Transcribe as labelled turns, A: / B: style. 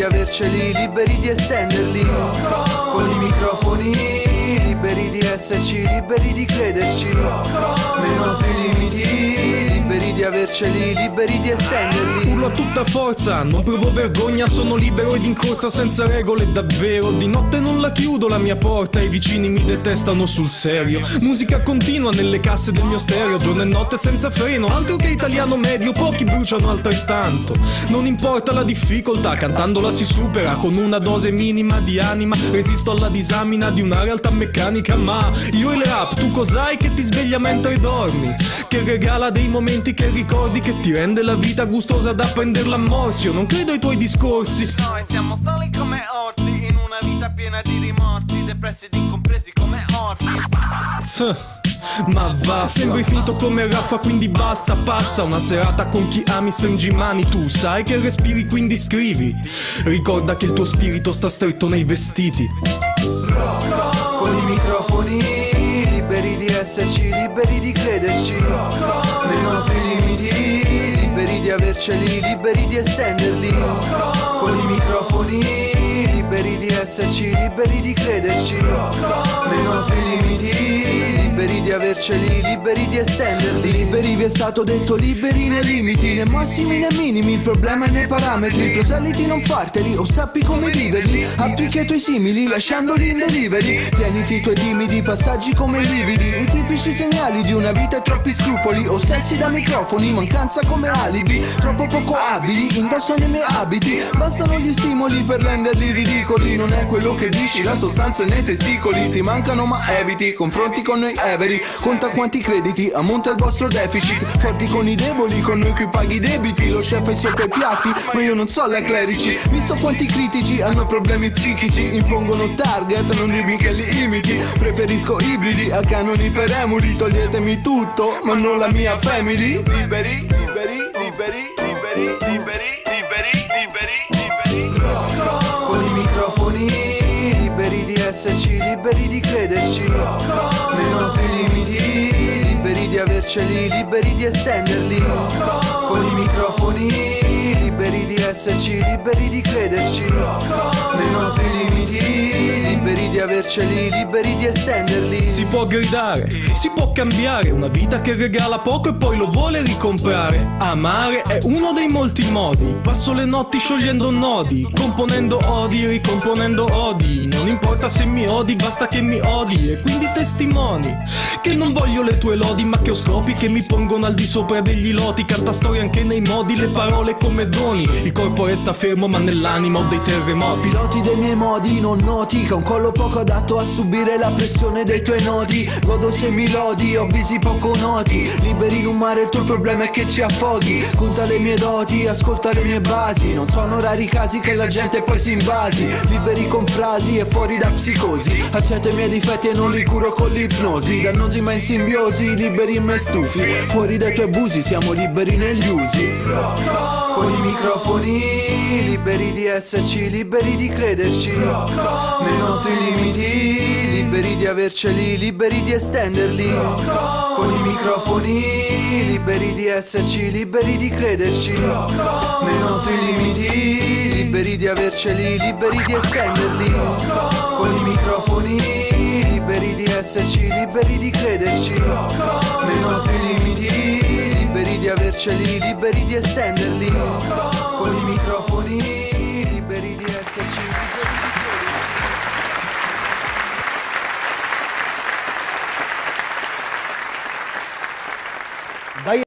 A: di averceli, liberi di estenderli. Con i microfoni liberi di esserci, liberi di crederci. Nei nostri limiti, liberi di averceli, liberi di estenderli.
B: Urlo a tutta forza, non provo vergogna, sono libero ed in corsa senza regole davvero. Di notte non la chiudo la mia porta, i vicini mi detestano sul serio. Musica continua nelle casse del mio stereo, giorno e notte senza freno, altro che italiano medio, pochi bruciano altrettanto. Non importa la difficoltà, cantandola si supera con una dose minima di anima. Resisto alla disamina di una realtà meccanica, ma io e il rap, tu cos'hai che ti sveglia mentre dormi? Che regala dei momenti che ricordi, che ti rende la vita gustosa da prenderla a morsi. Io non credo ai tuoi discorsi.
C: Noi siamo soli come orsi, in una vita piena di rimorsi, depressi ed incompresi come orsi.
B: Ma va, sembri finto come Raffa, quindi basta, passa una serata con chi ami, stringi mani, tu sai che respiri quindi scrivi. Ricorda che il tuo spirito sta stretto nei vestiti.
A: Con i microfoni liberi di esserci, liberi di crederci. Nei nostri limiti, liberi di averceli, liberi di estenderli. Con i microfoni liberi di esserci, liberi di crederci. Nei nostri limiti, liberi di averceli, liberi di estenderli. Liberi vi è stato detto, liberi nei limiti, né massimi né minimi, il problema è nei parametri. Proselliti non farteli, o sappi come viverli. Applica i tuoi simili, lasciandoli in delivery. Tieniti i tuoi timidi passaggi come lividi, i tipici segnali di una vita e troppi scrupoli. Ossessi da microfoni, mancanza come alibi, troppo poco abili, indossano i miei abiti. Bastano gli stimoli per renderli ridicoli. Non è quello che dici, la sostanza è nei testicoli. Ti mancano ma eviti, confronti con noi everi. Conta quanti crediti, ammonta il vostro deficit. Forti con i deboli, con noi qui paghi i debiti. Lo chef è sopra i piatti, ma io non so le clerici. Visto quanti critici hanno problemi psichici, impongono target, non dirmi che li imiti. Preferisco ibridi a canoni per emuli. Toglietemi tutto, ma non la mia family. Liberi, liberi, liberi, liberi, liberi, liberi, liberi, liberi. Con i microfoni liberi di esserci, liberi di crederci. Nei nostri limiti, liberi di averceli, liberi di estenderli. Con i microfoni liberi di esserci, liberi di crederci. Nei nostri limiti, liberi di averceli, liberi di estenderli.
B: Si può gridare, si può cambiare, una vita che regala poco e poi lo vuole ricomprare. Amare è uno dei molti modi, passo le notti sciogliendo nodi, componendo odi, ricomponendo odi. Non importa se mi odi, basta che mi odi, e quindi testimoni che non voglio le tue lodi, ma che ho scopi che mi pongono al di sopra degli loti. Canta storie anche nei modi, le parole come doni, il corpo resta fermo ma nell'anima ho dei terremoti.
A: Piloti dei miei modi non noti, che ho un collo poco adatto a subire la pressione dei tuoi nodi. Godo se mi lodi, ho visi poco noti, liberi in un mare, il tuo problema è che ci affoghi. Conta le mie doti, ascolta le mie basi, non sono rari casi che la gente poi si invasi. Liberi con frasi e fuori da psicosi, accetto i miei difetti e non li curo con l'ipnosi. Dannosi ma in simbiosi, liberi in me stufi, fuori dai tuoi abusi, siamo liberi negli usi. Con i microfoni liberi di esserci, liberi di crederci. Nei nostri limiti, liberi di averceli, liberi di estenderli. Con i microfoni liberi di esserci, liberi di crederci. Nei nostri limiti, liberi di averceli, liberi di estenderli. Con i microfoni liberi di esserci, liberi di crederci. Nei nostri limiti, liberi di averceli, liberi di estenderli. Con i microfoni liberi di esserci, liberi di crederci.